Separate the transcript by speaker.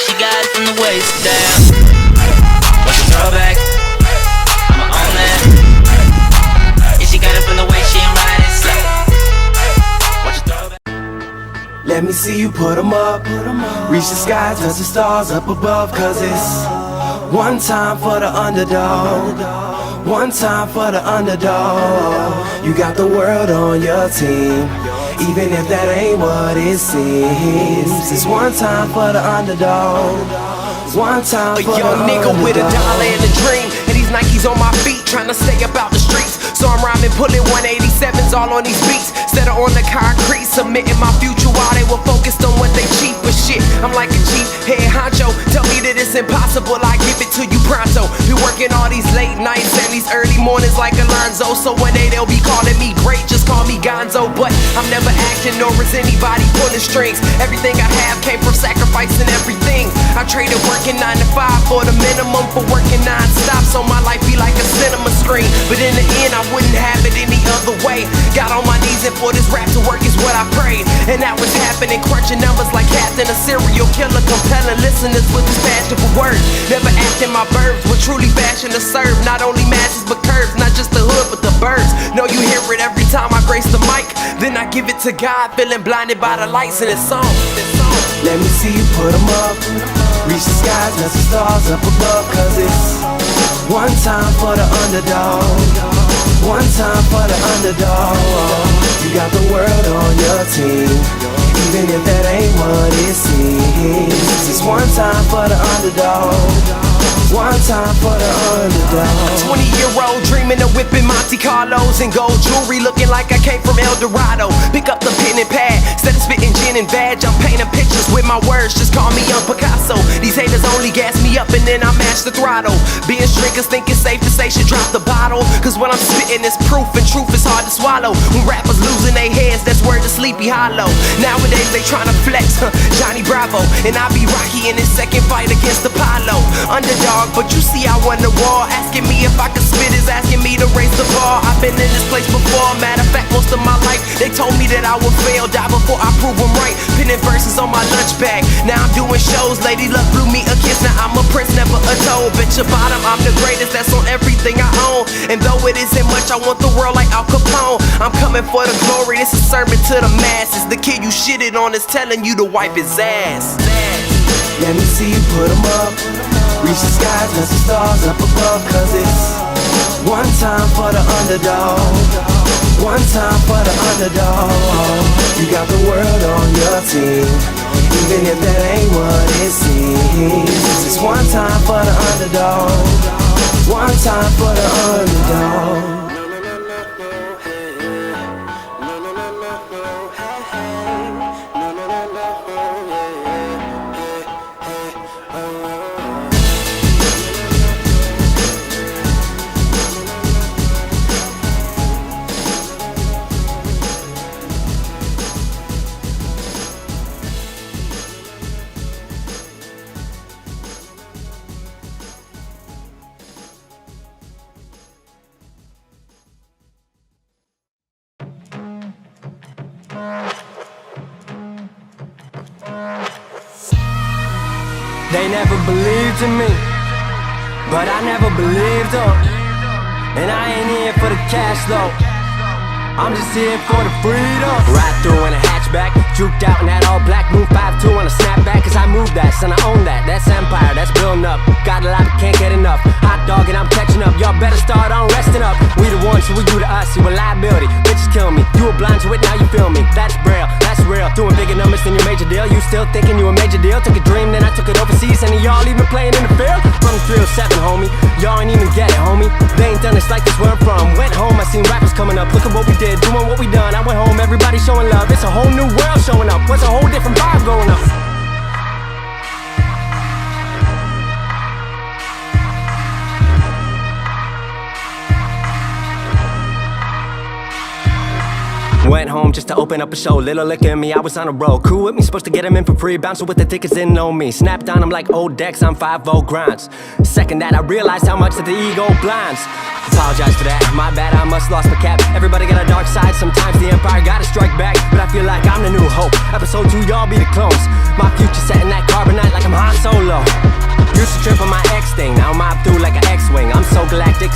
Speaker 1: she got it from the waist down. What's your throwback? I'ma own that. Yeah, she got it from the waist, she ain't riding slow. What's your throwback?
Speaker 2: Let me see you put 'em up. Reach the sky, touch the stars up above. Cause it's one time for the underdog. One time for the underdog. You got the world on your team, even if that ain't what it seems. It's one time for the underdog. One time for the
Speaker 3: young nigga
Speaker 2: underdog.
Speaker 3: with $1 and a dream, and these Nikes on my feet, trying to stay up out the streets. So I'm rhyming, pulling 187s all on these beats, instead of on the concrete, submitting my future while they were focused on what they cheap. But shit, I'm like a cheap head honcho. Tell me that it's impossible, I give it to you pronto. Been working all these late nights and these early mornings like Alonzo. So one day they'll be calling me great, just call me Gonzo. But I'm never acting nor is anybody pulling strings. Everything I have came from sacrificing everything. I traded working 9 to 5 for the minimum for working non-stop, so my life be like a cinema screen. But in the end I wouldn't have it any other way. Got on my knees and for this rap to work is what I prayed. And that was happening, crunching numbers like Captain, a serial killer, compelling listeners with his passion for words. Never acting my verbs, but truly passion to serve not only masses but curves, not just the hood but the birds. Know you hear it every time I grace the mic, then I give it to God, feeling blinded by the lights in this song.
Speaker 2: Let me see you put 'em up. Reach the skies, touch the stars up above. Cause it's one time for the underdog. One time for the underdog. You got the world on your team, even if that ain't what it seems. It's one time for the underdog. One time for the underdog.
Speaker 3: 20-year-old dreaming of whipping Monte Carlos and gold jewelry, looking like I came from El Dorado. Pick up the pen and pad, instead of spitting gin and vag, I'm painting pictures with my words, just call me Young Picasso. These haters only gas me up and then I mash the throttle. Being strickers think it's safe to say should drop the bottle, cause when I'm spitting it's proof and truth is hard to swallow. When rappers losing their heads, that's word to Sleepy Hollow. Nowadays they tryna flex, Johnny Bravo, and I be Rocky in his second fight against Apollo. Underdog, but you see I won the war. Asking me if I could spit is asking me to raise the bar. I've been in this place before, matter of fact most of my life. They told me that I would fail, die before I prove them right. Pinning verses on my lunch bag, now I'm doing shows. Lady Luck blew me a kiss, now I'm a prince, never a toad. Bitch your bottom, I'm the greatest, that's on everything I own. And though it isn't much, I want the world like Al Capone. I'm coming for the glory, this is a sermon to the masses. The kid you shitted on is telling you to wipe his ass.
Speaker 2: Let me see you put 'em up. Reach the skies, touch the stars up above. Cause it's one time for the underdog. One time for the underdog. You got the world on your team, even if that ain't what it seems. It's one time for the underdog. One time for the underdog.
Speaker 3: They never believed in me, but I never believed them. And I ain't here for the cash though, I'm just here for the freedom. Ride through in a hatchback, juked out in that all black. Move 5'2" on a snapback, cause I move that, son I own that. That's empire, that's building up. Got a lot but can't get enough. Hot dog and I'm catching up, y'all better start on resting up. We the ones, so we do to us, you a liability. Bitches kill me, you were blind to it, now you feel me. That's braille, that's real. Doing bigger numbers than your major deal. You still thinking you a major deal? Took a dream, then I took it overseas. And y'all even playing in the field? From 307, homie, y'all ain't even get it, homie. They ain't done this like this where I'm from. Went home, I seen rappers coming up. Look at what we did, doing what we done. I went home, everybody showing love. It's a whole new world showing up. What's a whole different vibe going up? Went home just to open up a show. Little liquor in me, I was on a roll. Crew with me, supposed to get him in for free. Bouncing with the tickets, didn't know me. Snapped on him like old decks on 5-0 grinds. Second that, I realized how much that the ego blinds. Apologize for that, my bad, I must lost my cap. Everybody got a dark side, sometimes the empire gotta strike back. But I feel like I'm the new hope. Episode 2, y'all be the clones. My future set in that carbonite like I'm
Speaker 4: Han Solo. Used to trip on my X thing, now I'm out through like an X-Wing. I'm so galactic,